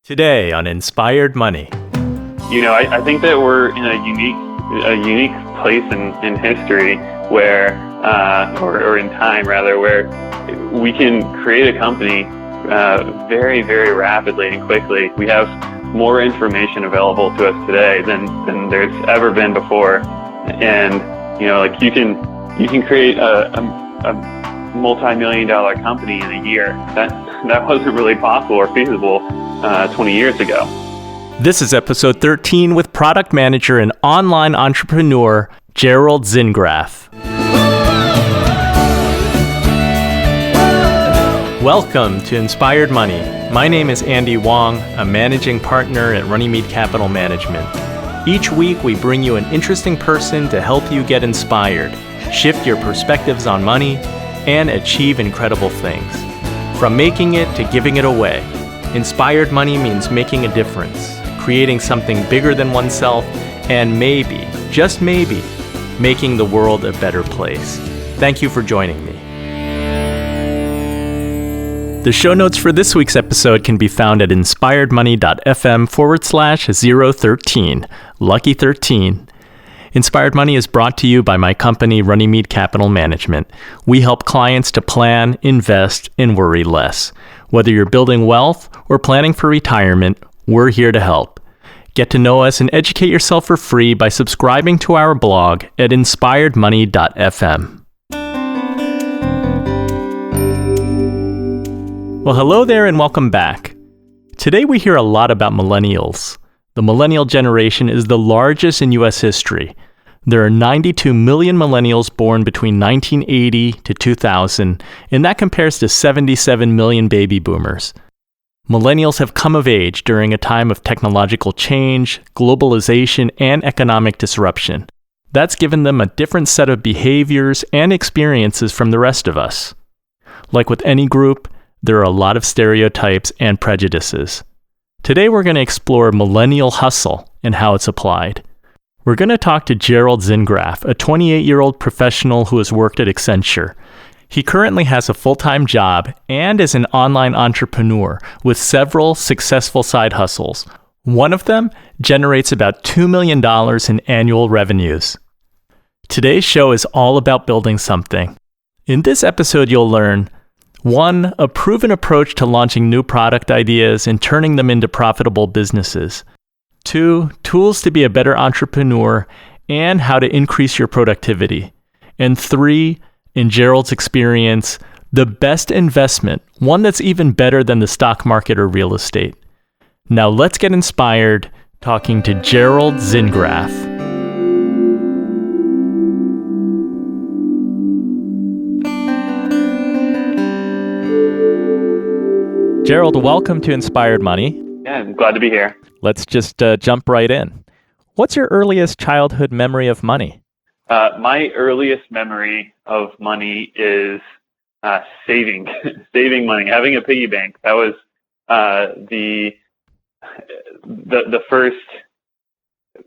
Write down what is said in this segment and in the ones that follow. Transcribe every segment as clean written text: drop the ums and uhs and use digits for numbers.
Today on Inspired Money. I think that we're in a unique place in history where, or in time rather, where we can create a company very, very rapidly and quickly. We have more information available to us today than there's ever been before, and you can create a multi-million-dollar company in a year. That wasn't really possible or feasible 20 years ago. This is episode 13 with product manager and online entrepreneur Gerald Zingraf. Welcome to Inspired Money. My name is Andy Wong, a managing partner at Runnymede Capital Management. Each week we bring you an interesting person to help you get inspired, shift your perspectives on money, and achieve incredible things. From making it to giving it away, Inspired Money means making a difference, creating something bigger than oneself, and maybe, just maybe, making the world a better place. Thank you for joining me. The show notes for this week's episode can be found at inspiredmoney.fm/013, lucky 13. Inspired Money is brought to you by my company, Runnymede Capital Management. We help clients to plan, invest, and worry less. Whether you're building wealth or planning for retirement, we're here to help. Get to know us and educate yourself for free by subscribing to our blog at inspiredmoney.fm. Well, hello there and welcome back. Today we hear a lot about millennials. The millennial generation is the largest in U.S. history. There are 92 million millennials born between 1980 to 2000, and that compares to 77 million baby boomers. Millennials have come of age during a time of technological change, globalization, and economic disruption. That's given them a different set of behaviors and experiences from the rest of us. Like with any group, there are a lot of stereotypes and prejudices. Today we're going to explore millennial hustle and how it's applied. We're going to talk to Gerald Zingraf, a 28-year-old professional who has worked at Accenture. He currently has a full-time job and is an online entrepreneur with several successful side hustles. One of them generates about $2 million in annual revenues. Today's show is all about building something. In this episode, you'll learn 1. A proven approach to launching new product ideas and turning them into profitable businesses. 2. Tools to be a better entrepreneur and how to increase your productivity. And 3. In Gerald's experience, the best investment, one that's even better than the stock market or real estate. Now let's get inspired talking to Gerald Zingraf. Gerald, welcome to Inspired Money. Yeah, I'm glad to be here. Let's just jump right in. What's your earliest childhood memory of money? My earliest memory of money is saving money, having a piggy bank. That was the first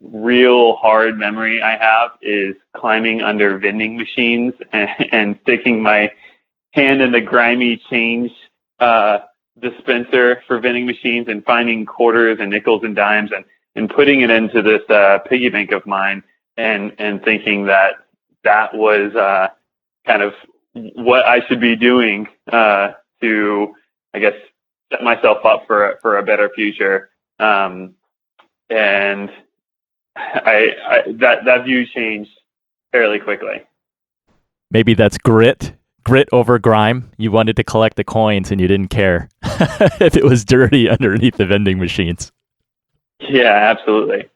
real hard memory I have is climbing under vending machines and sticking my hand in the grimy change dispenser for vending machines and finding quarters and nickels and dimes and putting it into this piggy bank of mine and thinking that was kind of what I should be doing to, I guess, set myself up for a better future. And that view changed fairly quickly. Maybe that's grit over grime. You wanted to collect the coins and you didn't care if it was dirty underneath the vending machines. Yeah, absolutely.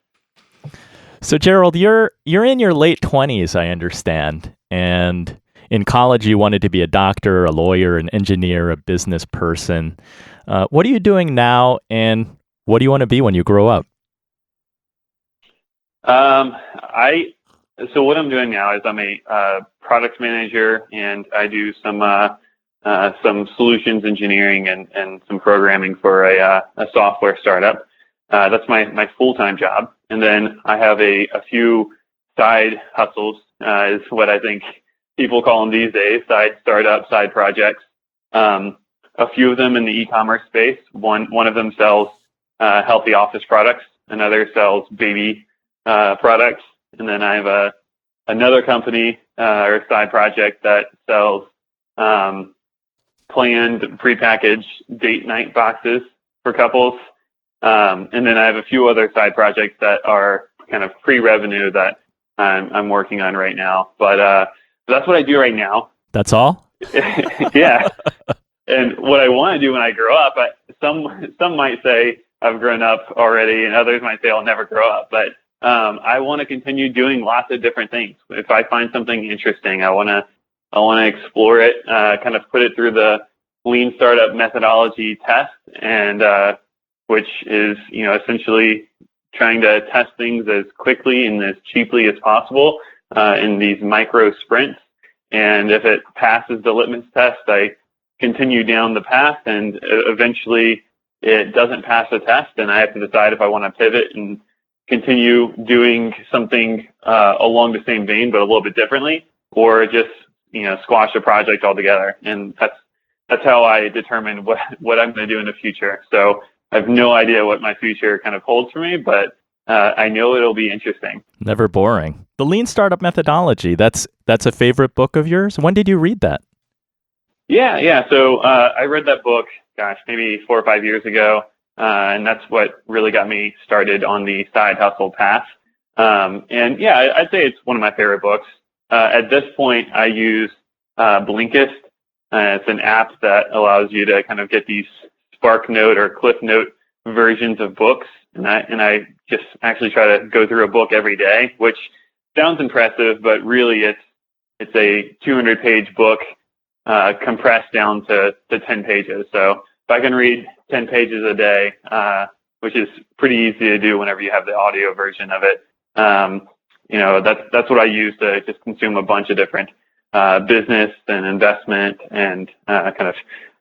So Gerald, you're in your late 20s, I understand. And in college, you wanted to be a doctor, a lawyer, an engineer, a business person. What are you doing now, and what do you want to be when you grow up? So what I'm doing now is I'm a product manager, and I do some solutions engineering and some programming for a software startup. That's my full-time job. And then I have a few side hustles, is what I think people call them these days, side startup, side projects. A few of them in the e-commerce space. One of them sells healthy office products. Another sells baby products. And then I have another company or side project that sells planned prepackaged date night boxes for couples. And then I have a few other side projects that are kind of pre-revenue that I'm working on right now. But that's what I do right now. That's all? Yeah. And what I want to do when I grow up, some might say I've grown up already, and others might say I'll never grow up. But I want to continue doing lots of different things. If I find something interesting, I want to explore it, kind of put it through the lean startup methodology test, and which is essentially trying to test things as quickly and as cheaply as possible in these micro sprints. And if it passes the litmus test, I continue down the path, and eventually it doesn't pass the test, and I have to decide if I want to pivot and continue doing something along the same vein but a little bit differently, or just squash the project altogether. And that's how I determine what I'm going to do in the future. So I have no idea what my future kind of holds for me, but I know it'll be interesting. Never boring. The Lean Startup Methodology, that's a favorite book of yours? When did you read that? Yeah. So I read that book, maybe 4 or 5 years ago, and that's what really got me started on the side hustle path. And yeah, I'd say it's one of my favorite books. At this point, I use Blinkist. It's an app that allows you to kind of get these SparkNote or CliffNote versions of books, and I just actually try to go through a book every day, which sounds impressive, but really it's a 200-page book compressed down to 10 pages. So if I can read 10 pages a day, which is pretty easy to do whenever you have the audio version of it, that's what I use to just consume a bunch of different business and investment and kind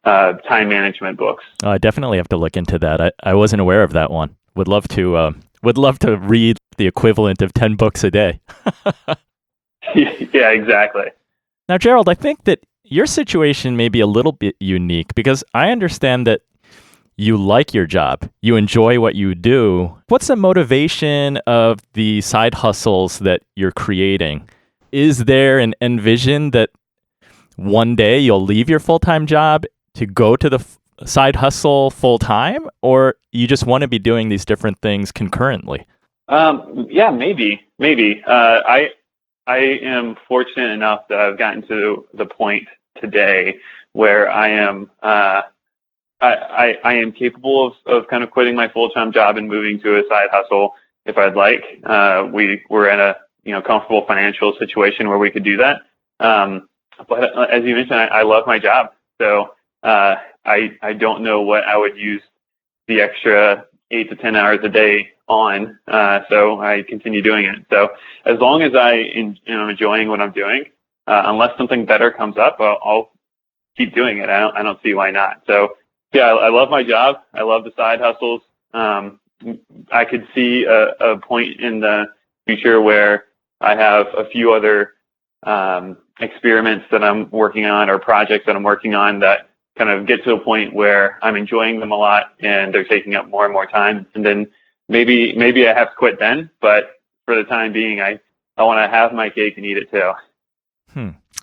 of time management books. I definitely have to look into that. I wasn't aware of that one. Would love to read the equivalent of 10 books a day. Yeah, exactly. Now, Gerald, I think that your situation may be a little bit unique because I understand that you like your job. You enjoy what you do. What's the motivation of the side hustles that you're creating? Is there an envision that one day you'll leave your full-time job to go to the side hustle full-time, or you just want to be doing these different things concurrently? Yeah, maybe. I am fortunate enough that I've gotten to the point today where I am I am capable of kind of quitting my full-time job and moving to a side hustle if I'd like. We're in a comfortable financial situation where we could do that. But as you mentioned, I love my job, so I don't know what I would use the extra 8 to 10 hours a day on. So I continue doing it. So as long as I am enjoying what I'm doing, unless something better comes up, I'll keep doing it. I don't see why not. So yeah, I love my job. I love the side hustles. I could see a point in the future where I have a few other experiments that I'm working on or projects that I'm working on that kind of get to a point where I'm enjoying them a lot and they're taking up more and more time. And then maybe I have to quit then, but for the time being, I want to have my cake and eat it too.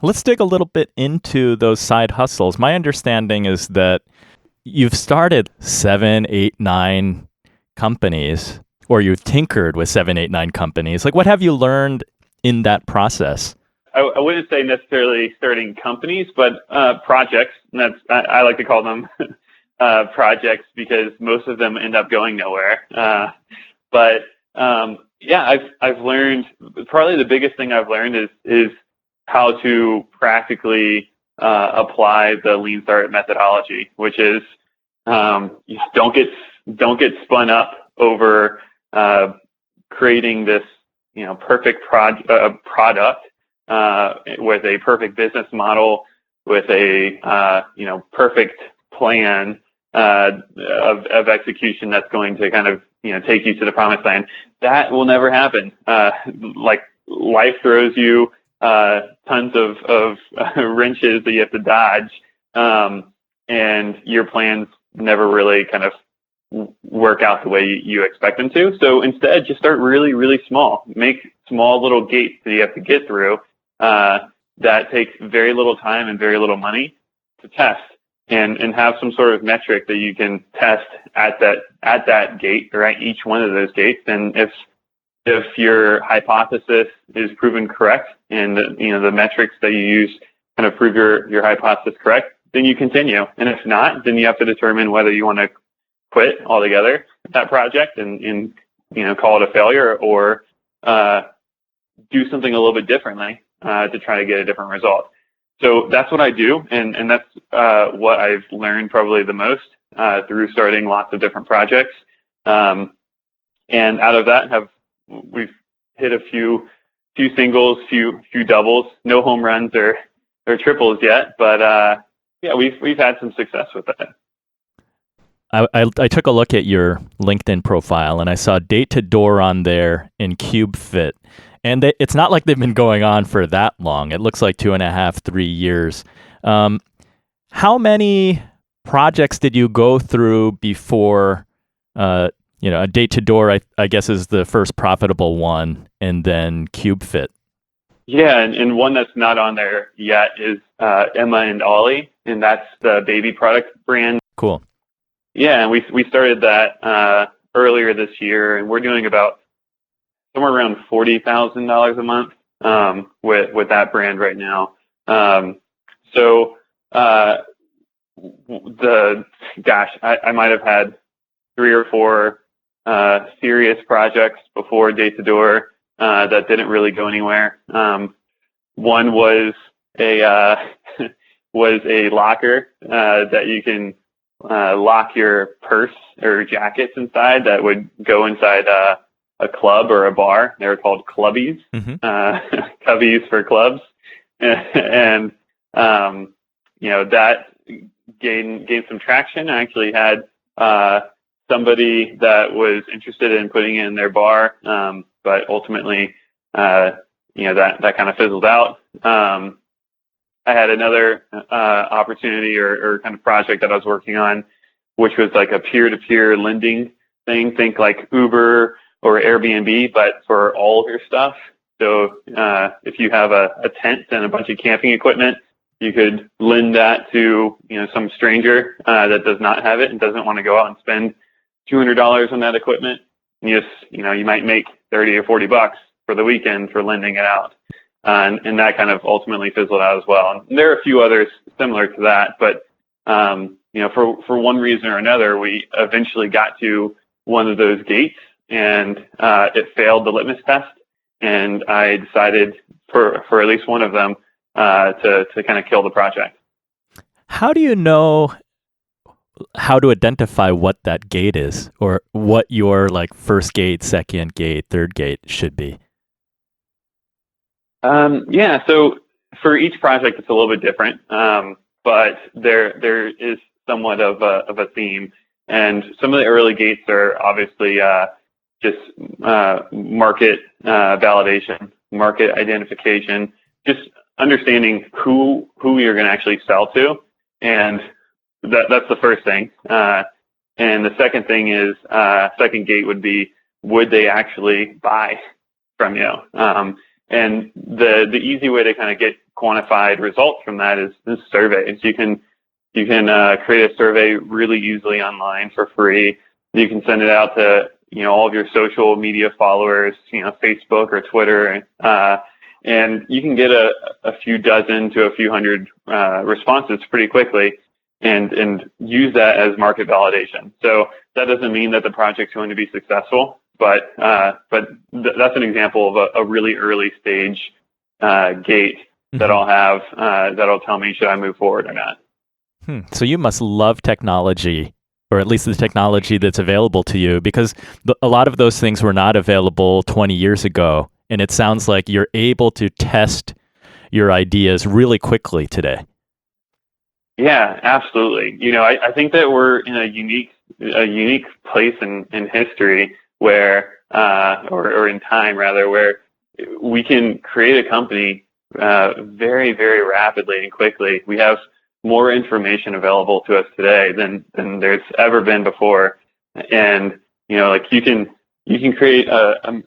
Let's dig a little bit into those side hustles. My understanding is that you've started 7, 8, 9 companies, or you've tinkered with 7, 8, 9 companies. Like, what have you learned in that process? I wouldn't say necessarily starting companies, but projects. And I like to call them projects because most of them end up going nowhere. But I've learned, probably the biggest thing I've learned is how to practically apply the Lean Startup methodology, which is don't get spun up over creating this perfect product with a perfect business model, with a perfect plan of execution that's going to kind of take you to the promised land. That will never happen. Like life throws you tons of wrenches that you have to dodge, and your plans never really kind of work out the way you expect them to. So instead, just start really, really small. Make small little gates that you have to get through that take very little time and very little money to test, and have some sort of metric that you can test at that gate, or at each one of those gates. And if your hypothesis is proven correct, and the metrics that you use kind of prove your hypothesis correct, then you continue. And if not, then you have to determine whether you want to quit altogether that project and call it a failure, or do something a little bit differently to try to get a different result. So that's what I do, and that's what I've learned probably the most through starting lots of different projects. And out of that, we've hit a few singles, few doubles, no home runs or triples yet, but we've had some success with that. I took a look at your LinkedIn profile, and I saw Date to Door on there in CubeFit. And it's not like they've been going on for that long. It looks like 2.5, 3 years. How many projects did you go through before, a Date to Door, I guess, is the first profitable one, and then CubeFit? Yeah, and one that's not on there yet is Emma and Ollie, and that's the baby product brand. Cool. Yeah, and we started that earlier this year, and we're doing about somewhere around $40,000 a month with that brand right now. I might have had 3 or 4 serious projects before Date to Door that didn't really go anywhere. One was a locker that you can lock your purse or jackets inside, that would go inside a club or a bar. They were called clubbies, cubbies for clubs, and that gained some traction. I actually had somebody that was interested in putting it in their bar, but ultimately, that kind of fizzled out. I had another opportunity or kind of project that I was working on, which was like a peer-to-peer lending thing. Think like Uber or Airbnb, but for all of your stuff. So if you have a tent and a bunch of camping equipment, you could lend that to some stranger that does not have it and doesn't want to go out and spend $200 on that equipment. And you might make $30 or $40 for the weekend for lending it out. And that kind of ultimately fizzled out as well. And there are a few others similar to that, but for one reason or another, we eventually got to one of those gates, and it failed the litmus test. And I decided for at least one of them to kind of kill the project. How do you know how to identify what that gate is, or what your first gate, second gate, third gate should be? So for each project, it's a little bit different, but there is somewhat of a theme. And some of the early gates are obviously just market validation, market identification, just understanding who you're going to actually sell to, and that's the first thing. And the second thing is second gate would be, would they actually buy from you? And the easy way to kind of get quantified results from that is surveys. You can create a survey really easily online for free. You can send it out to all of your social media followers, Facebook or Twitter, and you can get a few dozen to a few hundred responses pretty quickly, and use that as market validation. So that doesn't mean that the project's going to be successful, but that's an example of a really early stage gate that I'll have that'll tell me, should I move forward or not. So you must love technology, or at least the technology that's available to you, because a lot of those things were not available 20 years ago. And it sounds like you're able to test your ideas really quickly today. Yeah, absolutely. I think that we're in a unique place in history where, or in time rather, where we can create a company very, very rapidly and quickly. We have more information available to us today than there's ever been before. And, like you can create a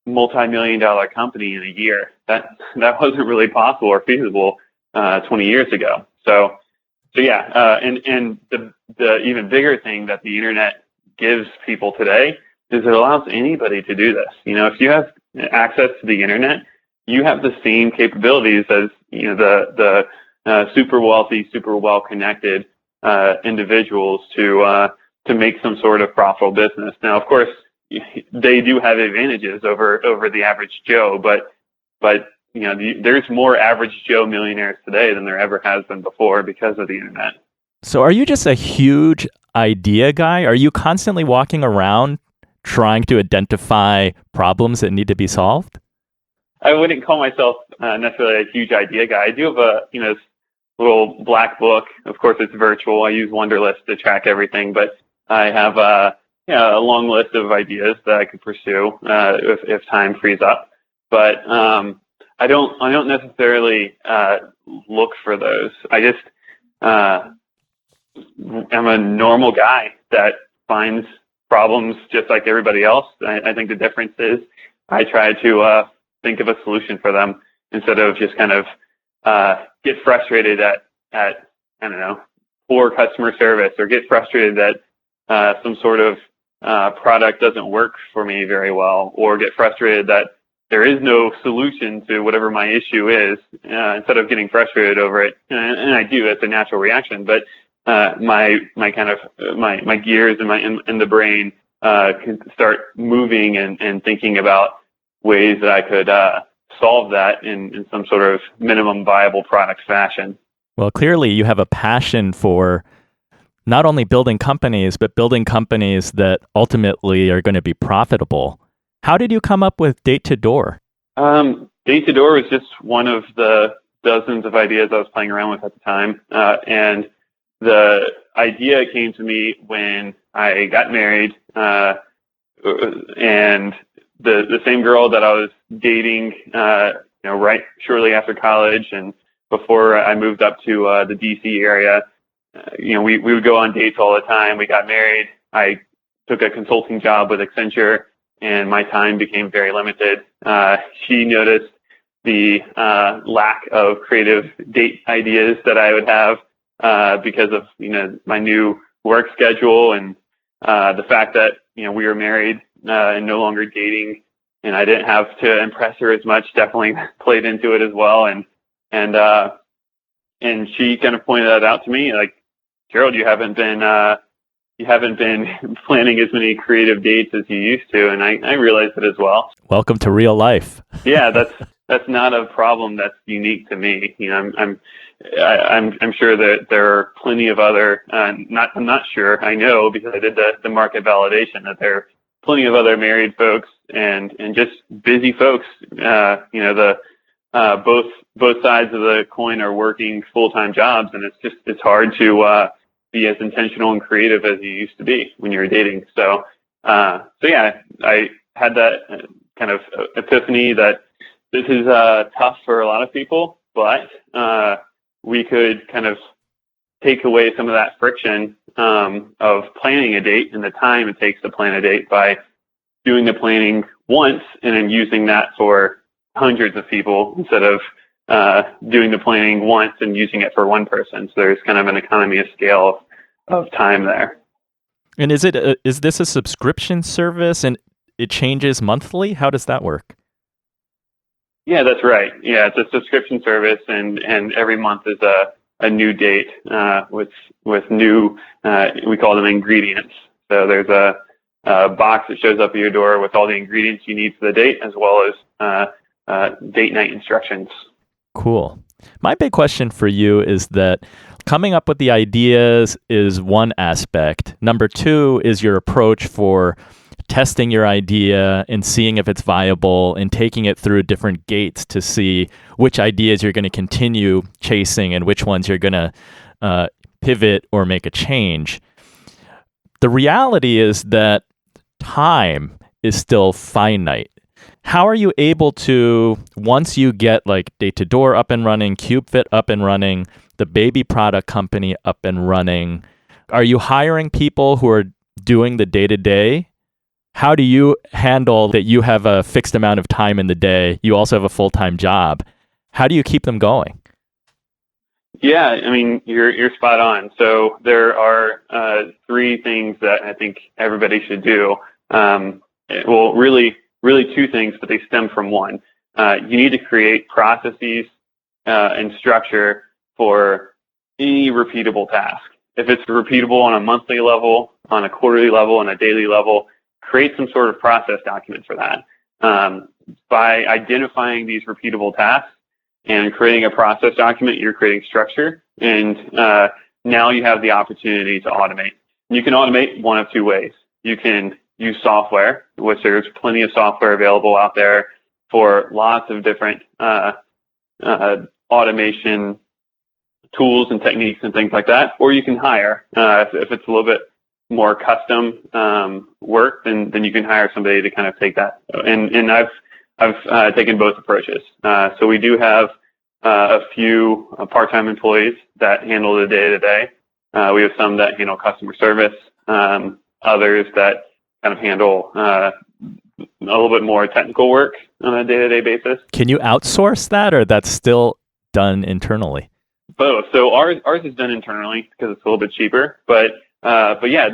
multi-million-dollar company in a year. That wasn't really possible or feasible 20 years ago. So yeah, and the even bigger thing that the internet gives people today is it allows anybody to do this. If you have access to the internet, you have the same capabilities as the super wealthy, super well connected individuals to make some sort of profitable business. Now, of course, they do have advantages over the average Joe, but there's more average Joe millionaires today than there ever has been before because of the internet. So are you just a huge idea guy? Are you constantly walking around trying to identify problems that need to be solved? I wouldn't call myself necessarily a huge idea guy. I do have a little black book. Of course, it's virtual. I use Wunderlist to track everything, but I have a long list of ideas that I could pursue if time frees up. But I don't necessarily look for those. I just I'm a normal guy that finds problems just like everybody else. I think the difference is I try to think of a solution for them instead of just kind of get frustrated at I don't know, poor customer service, or get frustrated that some sort of product doesn't work for me very well, or get frustrated that there is no solution to whatever my issue is. Instead of getting frustrated over it, and I do, it's a natural reaction, but my gears in the brain can start moving and thinking about ways that I could solve that in some sort of minimum viable product fashion. Well, clearly you have a passion for not only building companies, but building companies that ultimately are going to be profitable. How did you come up with Date to Door? Date to Door was just one of the dozens of ideas I was playing around with at the time. And the idea came to me when I got married, and the same girl that I was dating, right shortly after college and before I moved up to the DC area, we would go on dates all the time. We got married. I took a consulting job with Accenture, and my time became very limited. She noticed the lack of creative date ideas that I would have because of my new work schedule, and the fact that we were married and no longer dating, and I didn't have to impress her as much. Definitely played into it as well, and she kind of pointed that out to me, like, Gerald, you haven't been planning as many creative dates as you used to, and I realized it as well. Welcome to real life. Yeah, that's not a problem that's unique to me. I'm sure that there are plenty of other. I'm not sure. I know because I did the market validation that there are plenty of other married folks and just busy folks. Both sides of the coin are working full-time jobs, and it's hard to be as intentional and creative as you used to be when you were dating. So yeah, I had that kind of epiphany that this is tough for a lot of people, but we could kind of take away some of that friction of planning a date and the time it takes to plan a date by doing the planning once and then using that for hundreds of people instead of doing the planning once and using it for one person. So there's kind of an economy of scale of time there. And is this a subscription service and it changes monthly? How does that work? Yeah, that's right. Yeah, it's a subscription service, and every month is a new date with new we call them ingredients. So there's a box that shows up at your door with all the ingredients you need for the date, as well as date night instructions. Cool. My big question for you is that coming up with the ideas is one aspect. Number two is your approach for testing your idea and seeing if it's viable and taking it through different gates to see which ideas you're going to continue chasing and which ones you're going to pivot or make a change. The reality is that time is still finite. How are you able to, once you get like Date to Door up and running, CubeFit up and running, the baby product company up and running, are you hiring people who are doing the day-to-day, how do you handle that you have a fixed amount of time in the day? You also have a full-time job. How do you keep them going? Yeah, I mean, you're spot on. So there are three things that I think everybody should do. Well, really two things, but they stem from one. You need to create processes and structure for any repeatable task. If it's repeatable on a monthly level, on a quarterly level, on a daily level, create some sort of process document for that. By identifying these repeatable tasks and creating a process document, you're creating structure, and now you have the opportunity to automate. You can automate one of two ways. You can use software, which there's plenty of software available out there for lots of different automation tools and techniques and things like that, or you can hire. If it's a little bit more custom work, then you can hire somebody to kind of take that. And I've taken both approaches. So we do have a few part-time employees that handle the day-to-day. We have some that handle customer service, others that kind of handle a little bit more technical work on a day-to-day basis. Can you outsource that, or that's still done internally? Both. So ours is done internally because it's a little bit cheaper. But yeah,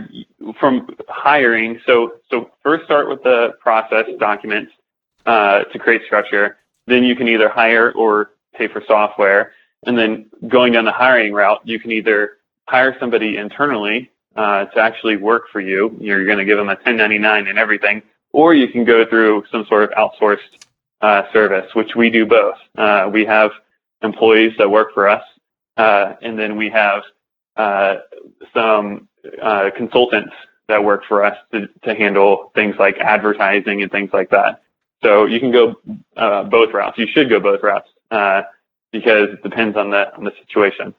from hiring, so first start with the process documents to create structure. Then you can either hire or pay for software. And then going down the hiring route, you can either hire somebody internally to actually work for you. You're going to give them a 1099 and everything, or you can go through some sort of outsourced service, which we do both. We have employees that work for us, and then we have some consultants that work for us to handle things like advertising and things like that. So you can go both routes. You should go both routes because it depends on the situation.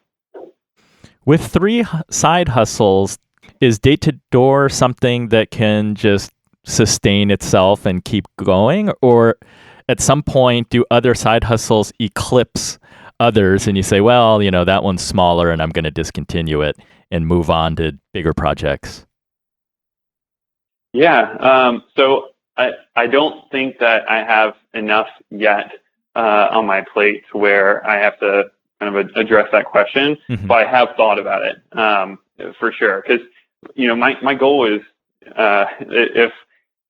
With three side hustles, is Date2Door something that can just sustain itself and keep going? Or at some point, do other side hustles eclipse others and you say, well, that one's smaller and I'm going to discontinue it and move on to bigger projects? Yeah. So I don't think that I have enough yet on my plate to where I have to kind of address that question, but I have thought about it for sure. Because my goal is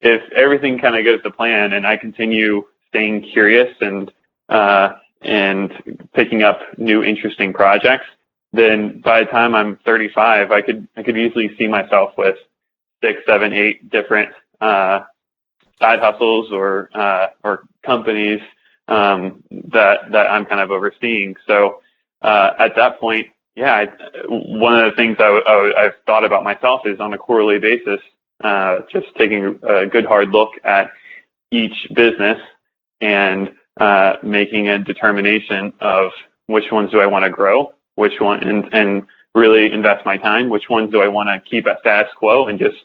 if everything kind of goes to plan and I continue staying curious and picking up new interesting projects, then by the time I'm 35, I could easily see myself with 6, 7, 8 different side hustles or companies that I'm kind of overseeing. So at that point, yeah, one of the things I've thought about myself is on a quarterly basis, just taking a good hard look at each business and making a determination of which ones do I want to grow, which one, and really invest my time, which ones do I want to keep at status quo and just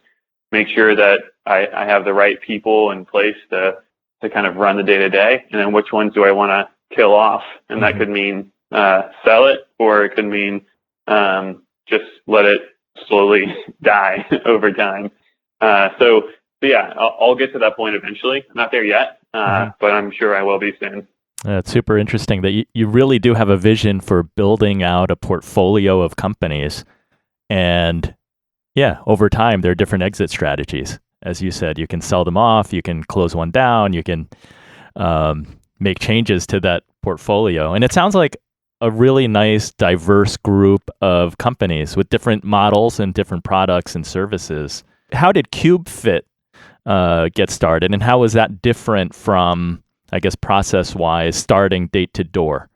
make sure that I have the right people in place to kind of run the day-to-day, and then which ones do I want to kill off, and that could mean sell it, or it could mean just let it slowly die over time. So yeah, I'll get to that point eventually. I'm not there yet, but I'm sure I will be soon. It's super interesting that you really do have a vision for building out a portfolio of companies. And yeah, over time, there are different exit strategies. As you said, you can sell them off, you can close one down, you can make changes to that portfolio. And it sounds like a really nice, diverse group of companies with different models and different products and services. How did CubeFit get started, and how was that different from, I guess, process-wise, starting Date2Door?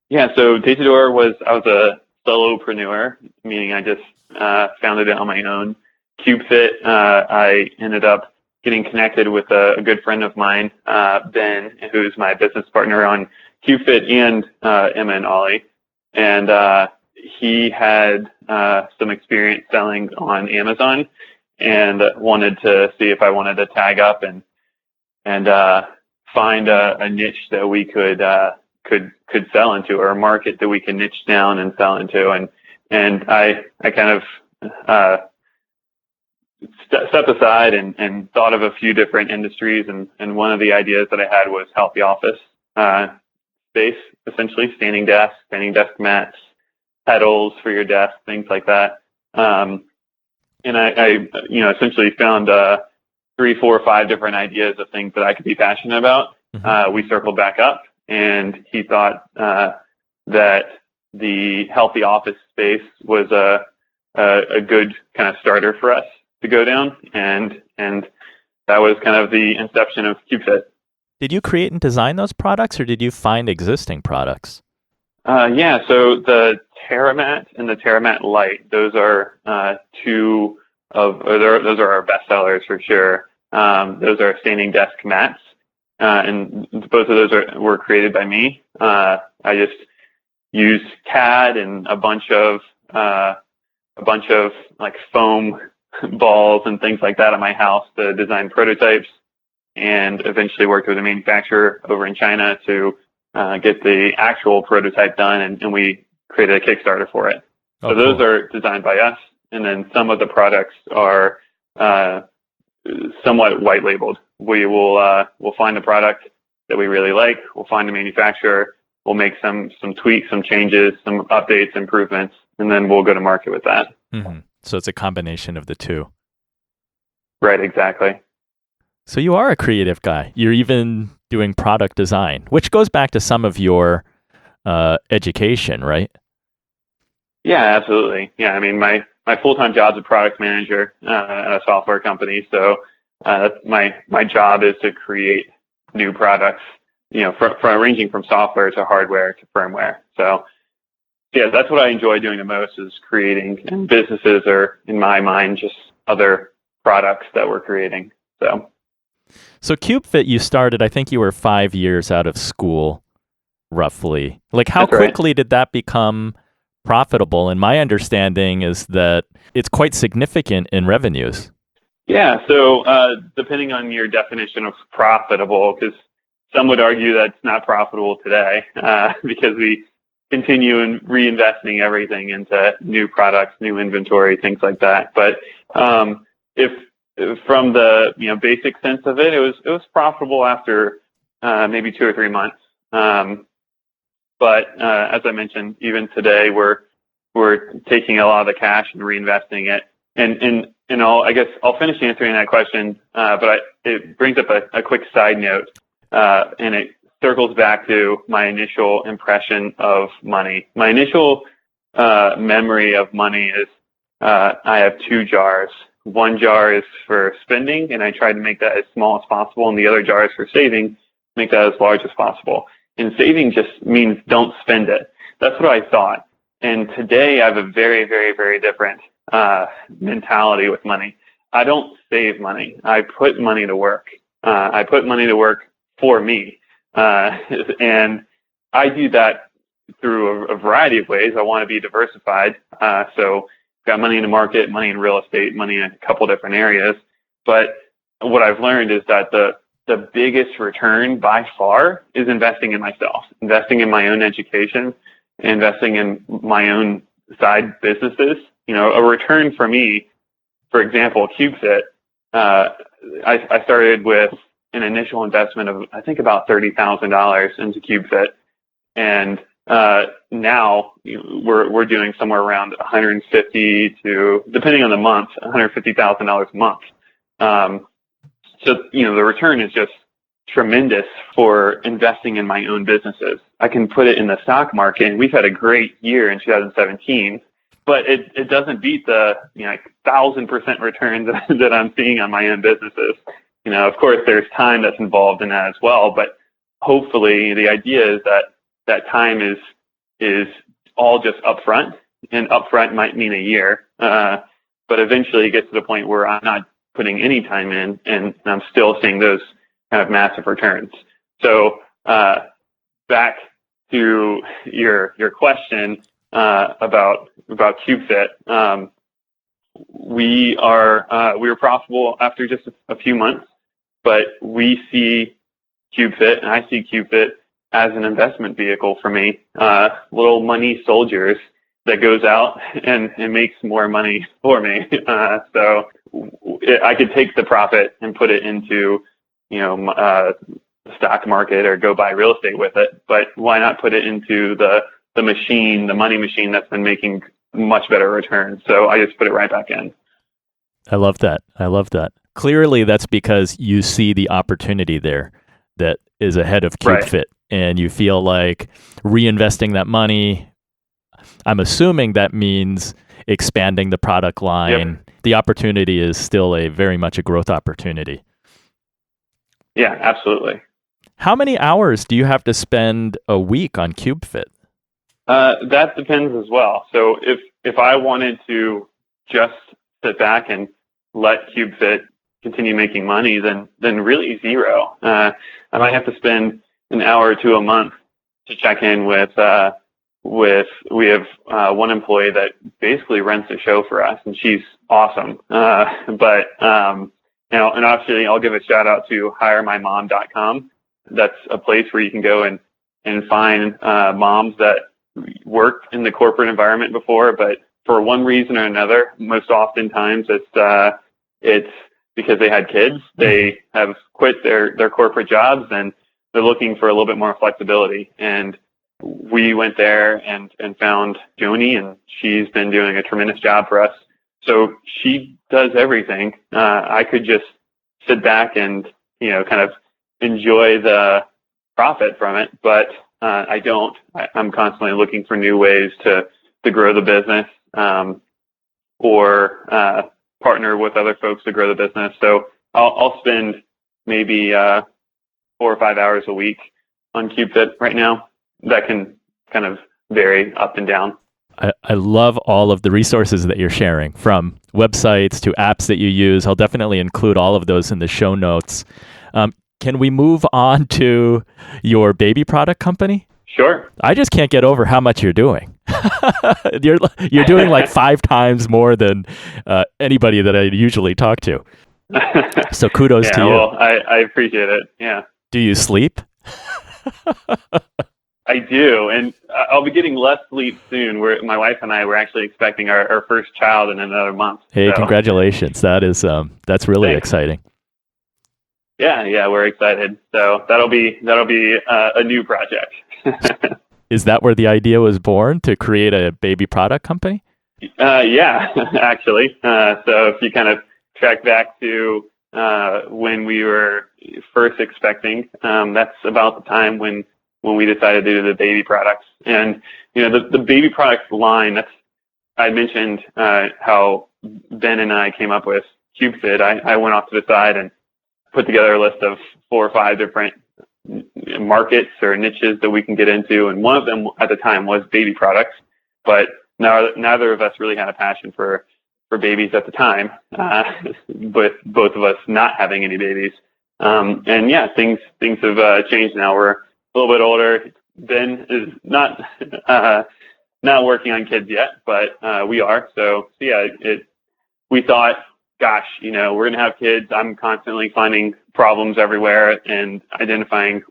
Yeah, so Date2Door I was a solopreneur, meaning I just founded it on my own. CubeFit, I ended up getting connected with a good friend of mine, Ben, who's my business partner on CubeFit and Emma Ollie. And he had some experience selling on Amazon and wanted to see if I wanted to tag up and find a niche that we could sell into, or a market that we can niche down and sell into. And I kind of stepped aside and thought of a few different industries. And one of the ideas that I had was healthy office space, essentially standing desk mats, pedals for your desk, things like that. And I essentially found 3, 4, 5 different ideas of things that I could be passionate about. Mm-hmm. We circled back up, and he thought that the healthy office space was a good kind of starter for us to go down, and that was kind of the inception of CubeFit. Did you create and design those products, or did you find existing products? Yeah, so the TerraMat and the TerraMat Lite, those are those are our best sellers for sure. Those are standing desk mats, and both of those were created by me. I just used CAD and a bunch of like foam balls and things like that at my house to design prototypes, and eventually worked with a manufacturer over in China to get the actual prototype done, and we created a Kickstarter for it. Oh, so those are designed by us, and then some of the products are somewhat white labeled. We'll find a product that we really like, we'll find a manufacturer, we'll make some tweaks, some changes, some updates, improvements, and then we'll go to market with that. Mm-hmm. So it's a combination of the two. Right, exactly. So you are a creative guy. You're even doing product design, which goes back to some of your education, right? Yeah, absolutely. Yeah, I mean, my full-time job is a product manager at a software company. So that's my job is to create new products, from ranging from software to hardware to firmware. So yeah, that's what I enjoy doing the most, is creating, and businesses are, in my mind, just other products that we're creating. So CubeFit, you started, I think you were 5 years out of school, roughly. Like, how That's quickly right. did that become profitable? And my understanding is that it's quite significant in revenues. Yeah, so depending on your definition of profitable, because some would argue that it's not profitable today, because we continue reinvesting everything into new products, new inventory, things like that. But if from the basic sense of it, it was profitable after maybe 2 or 3 months. But as I mentioned, even today we're taking a lot of the cash and reinvesting it. And I'll finish answering that question, but it brings up a quick side note, and it circles back to my initial impression of money. My initial memory of money is I have 2 jars. One jar is for spending, and I try to make that as small as possible, and the other jar is for saving, make that as large as possible. And saving just means don't spend it. That's what I thought. And today I have a very, very, very different mentality with money. I don't save money. I put money to work. I put money to work for me. And I do that through a variety of ways. I want to be diversified. So got money in the market, money in real estate, money in a couple different areas. But what I've learned is that the biggest return by far is investing in myself, investing in my own education, investing in my own side businesses. A return for me, for example, CubeFit, I started with an initial investment of, I think, about $30,000 into CubeFit. And now we're doing somewhere around 150 to, depending on the month, $150,000 a month. So the return is just tremendous for investing in my own businesses. I can put it in the stock market, and we've had a great year in 2017, but it doesn't beat the 1,000% returns that I'm seeing on my own businesses. Of course, there's time that's involved in that as well, but hopefully the idea is that time is all just upfront, and upfront might mean a year, but eventually it gets to the point where I'm not putting any time in, and I'm still seeing those kind of massive returns. So back to your question about CubeFit, we were profitable after just a few months, but we see CubeFit, and I see CubeFit as an investment vehicle for me. Little money soldiers that goes out and makes more money for me. So I could take the profit and put it into, the stock market or go buy real estate with it. But why not put it into the machine, the money machine that's been making much better returns? So I just put it right back in. I love that. Clearly, that's because you see the opportunity there that is ahead of CubeFit, Right. and you feel like reinvesting that money. I'm assuming that means expanding the product line. Yep. The opportunity is still very much a growth opportunity. Yeah, absolutely. How many hours do you have to spend a week on CubeFit? That depends as well. So if I wanted to just sit back and let CubeFit continue making money, then really zero. I might have to spend an hour or two a month to check in with we have one employee that basically rents a show for us, and she's awesome. But and actually I'll give a shout out to hiremymom.com. That's a place where you can go and find moms that worked in the corporate environment before, but for one reason or another, most oftentimes it's because they had kids. They have quit their corporate jobs and they're looking for a little bit more flexibility. And we went there and found Joni, and she's been doing a tremendous job for us. So she does everything. I could just sit back and, kind of enjoy the profit from it, but I don't. I'm constantly looking for new ways to grow the business, or partner with other folks to grow the business. So I'll spend maybe 4 or 5 hours a week on CubeFit right now. That can kind of vary up and down. I love all of the resources that you're sharing, from websites to apps that you use. I'll definitely include all of those in the show notes. Can we move on to your baby product company? Sure. I just can't get over how much you're doing. You're doing like 5 times more than anybody that I usually talk to. So kudos to you. Well, I appreciate it. Yeah. Do you sleep? I do, and I'll be getting less sleep soon. My wife and I were actually expecting our first child in another month. Hey, so. Congratulations! That's really Thanks. Exciting. Yeah, we're excited. So that'll be a new project. Is that where the idea was born, to create a baby product company? Yeah, actually. So if you kind of track back to when we were first expecting, that's about the time when we decided to do the baby products. And the baby products line, I mentioned how Ben and I came up with CubeFit. I went off to the side and put together a list of 4 or 5 different markets or niches that we can get into, and one of them at the time was baby products. But neither of us really had a passion for babies at the time, but both of us not having any babies. And yeah, things have changed now. We're a little bit older. Ben is not working on kids yet, but we are. So yeah, we thought, gosh, we're going to have kids. I'm constantly finding problems everywhere and identifying,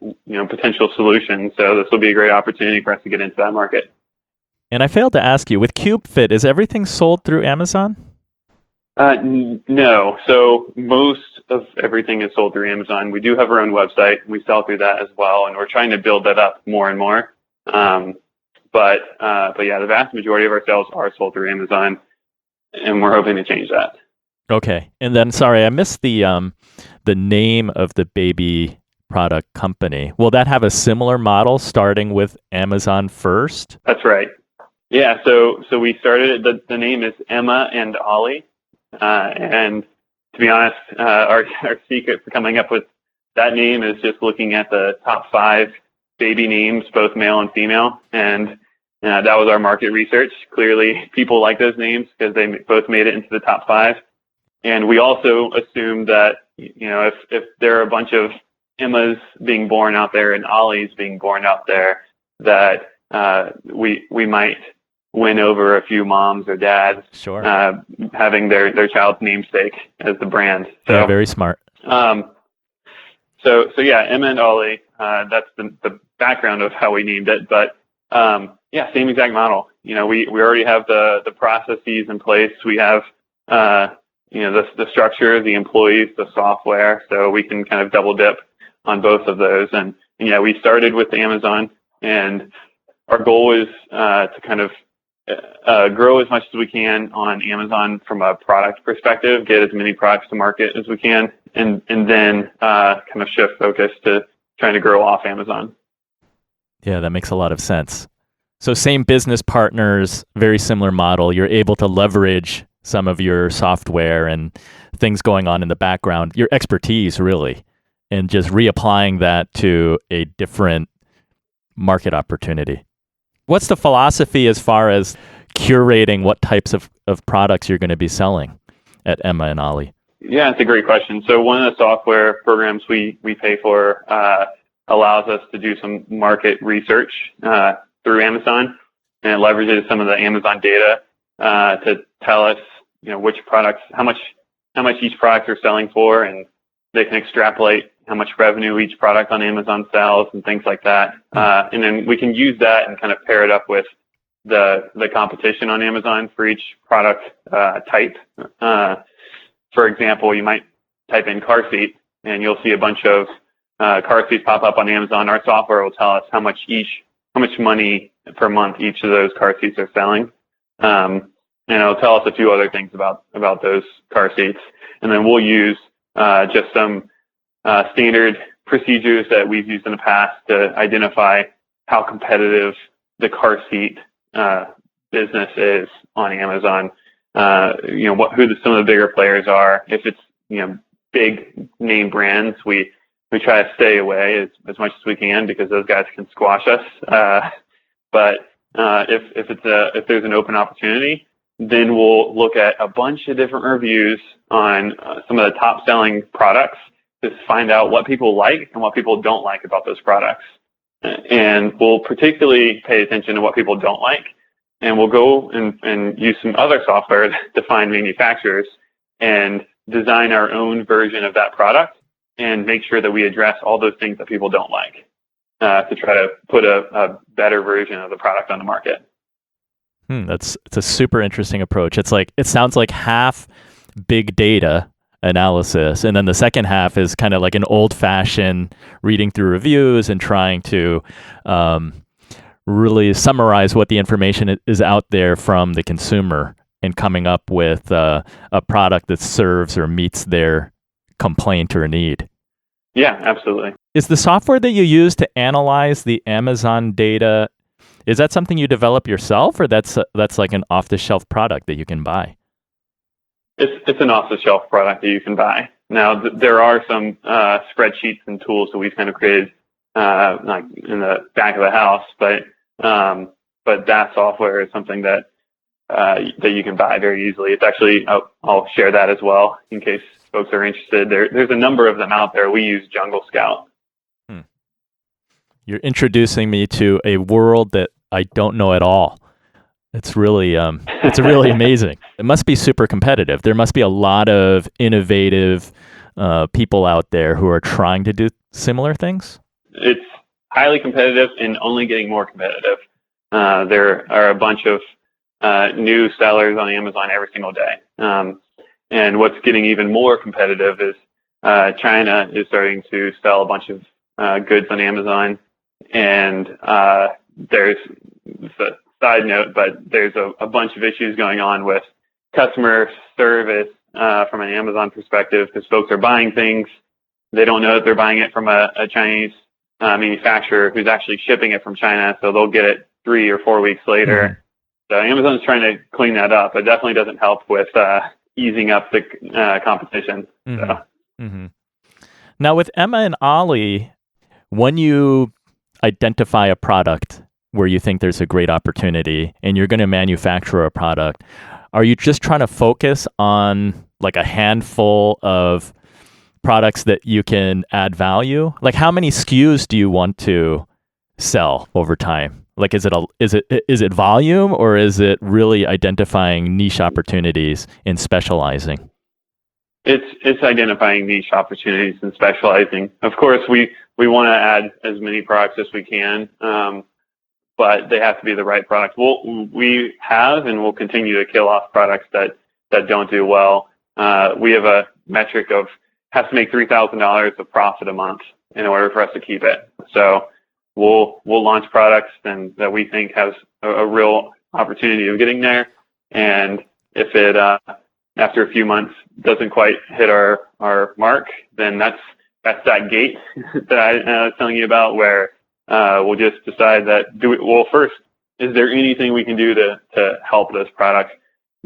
potential solutions. So this will be a great opportunity for us to get into that market. And I failed to ask you, with CubeFit, is everything sold through Amazon? No. So most of everything is sold through Amazon. We do have our own website. We sell through that as well, and we're trying to build that up more and more. But yeah, the vast majority of our sales are sold through Amazon, and we're hoping to change that. Okay. And then, sorry, I missed the name of the baby product company. Will that have a similar model, starting with Amazon first? That's right. Yeah. So we started. The name is Emma and Ollie, and to be honest, our secret for coming up with that name is just looking at the top 5 baby names, both male and female, and that was our market research. Clearly, people like those names because they both made it into the top 5. And we also assumed that, if there are a bunch of Emmas being born out there and Ollies being born out there, that we might win over a few moms or dads, sure, having their child's namesake as the brand. So, yeah, very smart. So yeah, Emma and Ollie, that's the background of how we named it. But yeah, same exact model. we already have the processes in place. We have, the structure, the employees, the software, so we can kind of double dip on both of those. And we started with Amazon, and our goal is to kind of grow as much as we can on Amazon from a product perspective, get as many products to market as we can, and then kind of shift focus to trying to grow off Amazon. Yeah, that makes a lot of sense. So same business partners, very similar model. You're able to leverage some of your software and things going on in the background, your expertise really, and just reapplying that to a different market opportunity. What's the philosophy as far as curating what types of products you're going to be selling at Emma and Ollie? Yeah, it's a great question. So one of the software programs we pay for allows us to do some market research through Amazon, and it leverages some of the Amazon data to tell us, which products, how much each product are selling for, and they can extrapolate how much revenue each product on Amazon sells and things like that. And then we can use that and kind of pair it up with the competition on Amazon for each product type. For example, you might type in car seat, and you'll see a bunch of car seats pop up on Amazon. Our software will tell us how much money per month each of those car seats are selling. And it'll tell us a few other things about those car seats. And then we'll use just some standard procedures that we've used in the past to identify how competitive the car seat business is on Amazon. Who some of the bigger players are. If it's big name brands, we try to stay away as much as we can because those guys can squash us. But if there's an open opportunity, then we'll look at a bunch of different reviews on some of the top selling products to find out what people like and what people don't like about those products. And we'll particularly pay attention to what people don't like. And we'll go and use some other software to find manufacturers and design our own version of that product and make sure that we address all those things that people don't like to try to put a better version of the product on the market. It's a super interesting approach. It sounds like half big data analysis, and then the second half is kind of like an old-fashioned reading through reviews and trying to really summarize what the information is out there from the consumer and coming up with a product that serves or meets their complaint or need. Yeah, absolutely. Is the software that you use to analyze the Amazon data, is that something you develop yourself, or that's like an off-the-shelf product that you can buy? It's an off-the-shelf product that you can buy. Now, there are some spreadsheets and tools that we've kind of created like in the back of the house, but that software is something that you can buy very easily. It's actually, I'll share that as well in case folks are interested. There's a number of them out there. We use Jungle Scout. You're introducing me to a world that I don't know at all. It's really amazing. It must be super competitive. There must be a lot of innovative people out there who are trying to do similar things. It's highly competitive and only getting more competitive. There are a bunch of new sellers on Amazon every single day. And what's getting even more competitive is China is starting to sell a bunch of goods on Amazon. And there's a side note, but there's a bunch of issues going on with customer service from an Amazon perspective because folks are buying things. They don't know that they're buying it from a Chinese manufacturer who's actually shipping it from China, so they'll get it 3 or 4 weeks later. So Amazon's trying to clean that up. It definitely doesn't help with easing up the competition. Now, with Emma and Ollie, when you identify a product where you think there's a great opportunity and you're going to manufacture a product, are you just trying to focus on like a handful of products that you can add value? Like, how many SKUs do you want to sell over time? Like, is it volume, or is it really identifying niche opportunities and specializing? It's identifying niche opportunities and specializing. Of course, we want to add as many products as we can, but they have to be the right product. We have and will continue to kill off products that don't do well. We have a metric of has to make $3,000 of profit a month in order for us to keep it. So we'll launch products that we think has a real opportunity of getting there. And if it after a few months doesn't quite hit our mark, then that's that gate that I was telling you about, where we'll just decide that first, is there anything we can do to help this product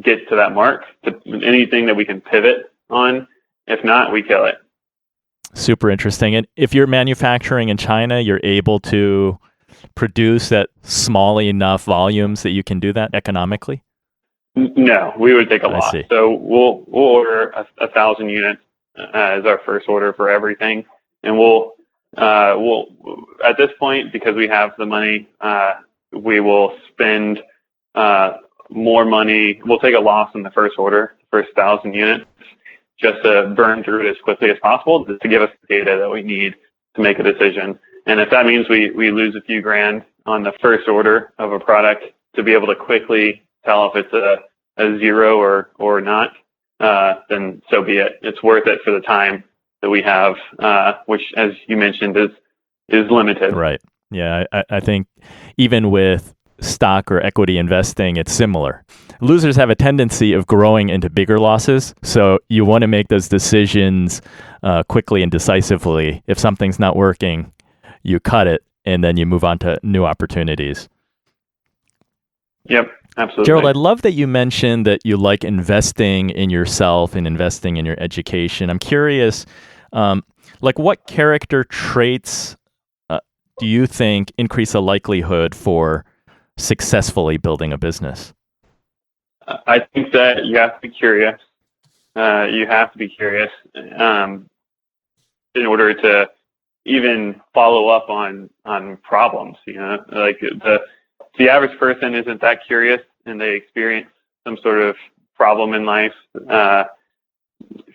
get to that mark? Anything that we can pivot on? If not, we kill it. Super interesting. And if you're manufacturing in China, you're able to produce at small enough volumes that you can do that economically? No, we would take a loss. So we'll order 1,000 units as our first order for everything, and we'll at this point, because we have the money, we will spend more money. We'll take a loss in the first order, the first 1,000 units, just to burn through it as quickly as possible to give us the data that we need to make a decision. And if that means we lose a few grand on the first order of a product to be able to quickly tell if it's a zero or not, then so be it. It's worth it for the time that we have, which, as you mentioned, is limited. Right. Yeah, I think even with stock or equity investing, it's similar. Losers have a tendency of growing into bigger losses, so you want to make those decisions quickly and decisively. If something's not working, you cut it, and then you move on to new opportunities. Yep, absolutely. Gerald, I love that you mentioned that you like investing in yourself and investing in your education. I'm curious, what character traits do you think increase the likelihood for successfully building a business? I think that you have to be curious. You have to be curious in order to even follow up on problems. Like the average person isn't that curious, and they experience some sort of problem in life.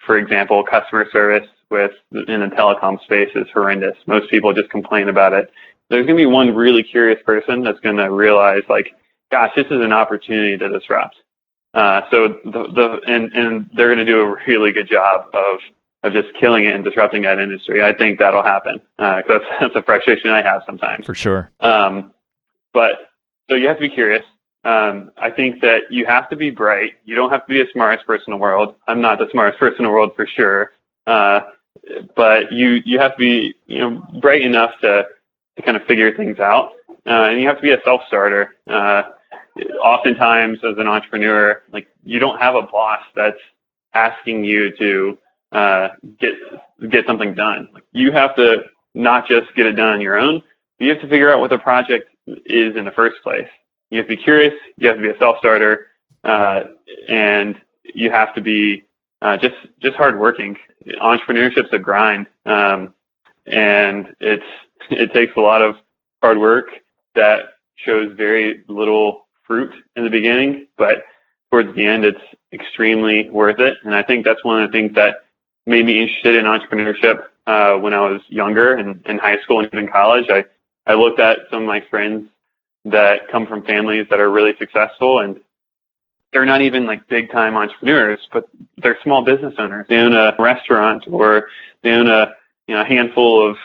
For example, customer service in the telecom space is horrendous. Most people just complain about it. There's going to be one really curious person that's going to realize, gosh, this is an opportunity to disrupt. So and they're going to do a really good job of just killing it and disrupting that industry. I think that'll happen. That's a frustration I have sometimes. For sure. But so you have to be curious. I think that you have to be bright. You don't have to be the smartest person in the world. I'm not the smartest person in the world for sure. But you have to be, bright enough to kind of figure things out. And you have to be a self-starter. Oftentimes as an entrepreneur, you don't have a boss that's asking you to get something done. You have to not just get it done on your own. You have to figure out what the project is in the first place. You have to be curious. You have to be a self-starter, and you have to be just hardworking. Entrepreneurship's a grind, and it takes a lot of hard work that shows very little fruit in the beginning, but towards the end, it's extremely worth it. And I think that's one of the things that made me interested in entrepreneurship when I was younger and in high school and even college. I looked at some of my friends that come from families that are really successful, and they're not even big time entrepreneurs, but they're small business owners. They own a restaurant, or they own a handful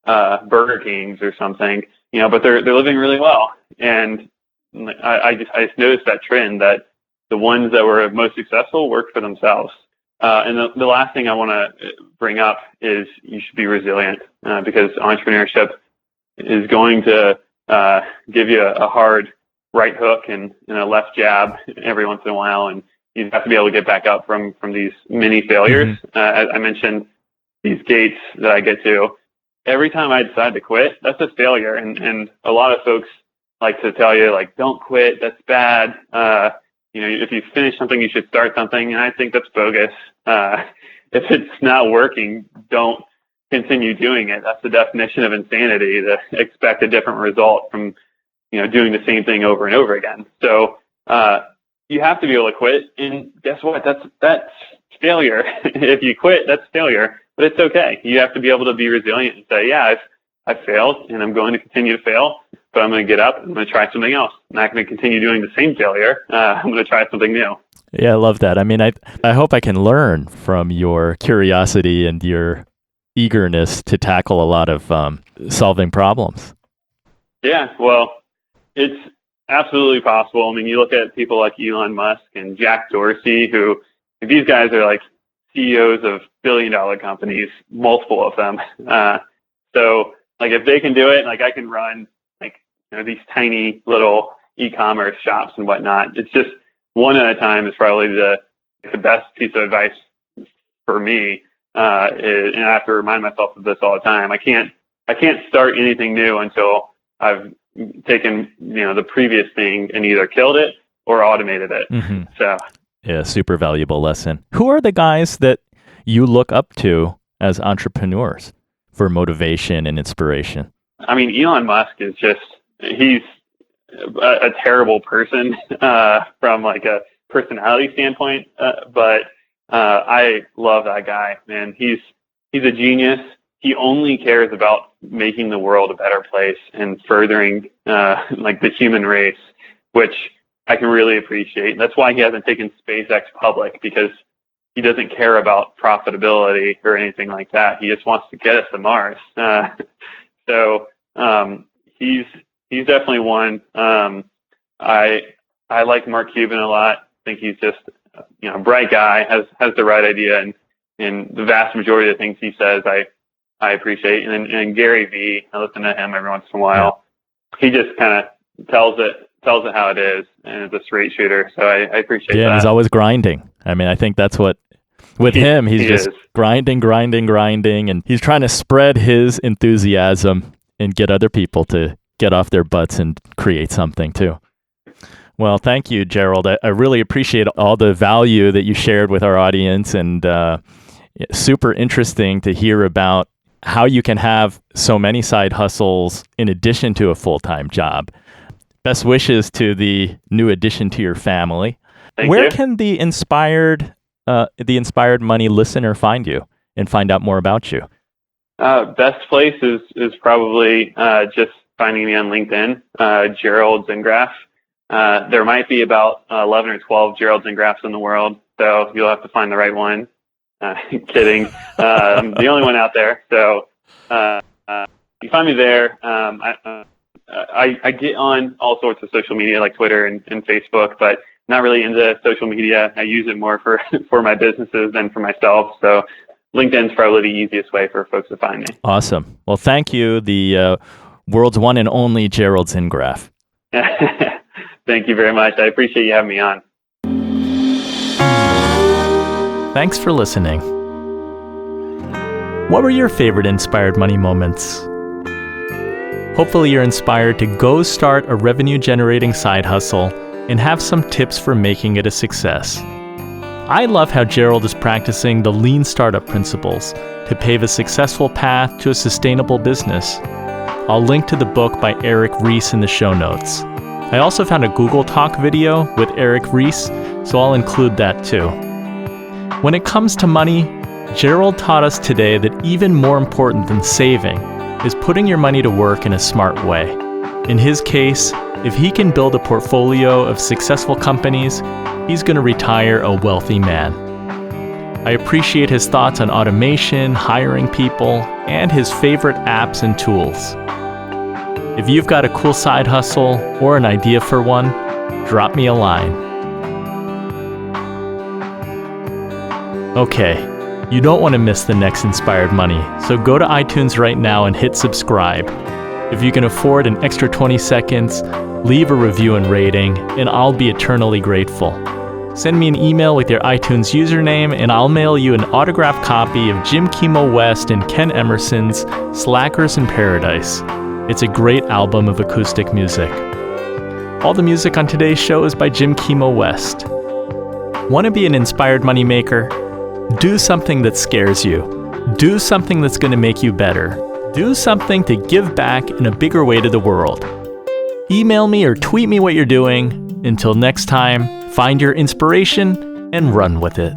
of Burger Kings or something, but they're living really well. And I just noticed that trend, that the ones that were most successful worked for themselves. And the last thing I want to bring up is you should be resilient, because entrepreneurship is going to give you a hard right hook and a left jab every once in a while, and you have to be able to get back up from these mini failures. Mm-hmm. As I mentioned, these gates that I get to, every time I decide to quit, that's a failure. And a lot of folks like to tell you, don't quit, that's bad. If you finish something, you should start something. And I think that's bogus. If it's not working, don't continue doing it. That's the definition of insanity, to expect a different result from, doing the same thing over and over again. So, you have to be able to quit. And guess what? That's failure. If you quit, that's failure, but it's okay. You have to be able to be resilient and say, yeah, I've failed and I'm going to continue to fail, but I'm going to get up and I'm going to try something else. I'm not going to continue doing the same failure. I'm going to try something new. Yeah, I love that. I mean, I hope I can learn from your curiosity and your eagerness to tackle a lot of solving problems. Yeah, well, it's absolutely possible. I mean, you look at people like Elon Musk and Jack Dorsey, who these guys are like CEOs of billion-dollar companies, multiple of them. So, like, if they can do it, like, I can run like these tiny little e-commerce shops and whatnot. It's just one at a time is probably the best piece of advice for me. And I have to remind myself of this all the time. I can't start anything new until I've taken, the previous thing and either killed it or automated it. Mm-hmm. So yeah, super valuable lesson. Who are the guys that you look up to as entrepreneurs for motivation and inspiration? I mean, Elon Musk is he's a terrible person from like a personality standpoint, but I love that guy, man. He's a genius. He only cares about making the world a better place and furthering like the human race, which I can really appreciate. That's why he hasn't taken SpaceX public, because he doesn't care about profitability or anything like that. He just wants to get us to Mars. So he's definitely one. I like Mark Cuban a lot. I think he's just a bright guy, has the right idea, and the vast majority of the things he says I appreciate. And Gary Vee, I listen to him every once in a while. He just kind of tells it how it is, and is a straight shooter. So I appreciate that. Yeah, and he's always grinding. I mean, I think that's what, with him, he's just grinding, and he's trying to spread his enthusiasm and get other people to get off their butts and create something too. Well, thank you, Gerald. I really appreciate all the value that you shared with our audience, and super interesting to hear about how you can have so many side hustles in addition to a full-time job. Best wishes to the new addition to your family. Where can the Inspired Money listener find you and find out more about you? Best place is probably just finding me on LinkedIn, Gerald Zingraf. There might be about 11 or 12 Gerald Zingrafs in the world, so you'll have to find the right one. Kidding. I'm the only one out there. So you find me there. I get on all sorts of social media like Twitter and Facebook, but not really into social media. I use it more for my businesses than for myself. So LinkedIn's probably the easiest way for folks to find me. Awesome. Well, thank you, the world's one and only Gerald Zingraf. Thank you very much. I appreciate you having me on. Thanks for listening. What were your favorite Inspired Money moments? Hopefully you're inspired to go start a revenue-generating side hustle and have some tips for making it a success. I love how Gerald is practicing the lean startup principles to pave a successful path to a sustainable business. I'll link to the book by Eric Ries in the show notes. I also found a Google Talk video with Eric Ries, so I'll include that too. When it comes to money, Gerald taught us today that even more important than saving is putting your money to work in a smart way. In his case, if he can build a portfolio of successful companies, he's going to retire a wealthy man. I appreciate his thoughts on automation, hiring people, and his favorite apps and tools. If you've got a cool side hustle or an idea for one, drop me a line. Okay, you don't want to miss the next Inspired Money, so go to iTunes right now and hit subscribe. If you can afford an extra 20 seconds, leave a review and rating, and I'll be eternally grateful. Send me an email with your iTunes username, and I'll mail you an autographed copy of Jim Kimo West and Ken Emerson's Slackers in Paradise. It's a great album of acoustic music. All the music on today's show is by Jim Kimo West. Want to be an inspired money maker? Do something that scares you. Do something that's going to make you better. Do something to give back in a bigger way to the world. Email me or tweet me what you're doing. Until next time, find your inspiration and run with it.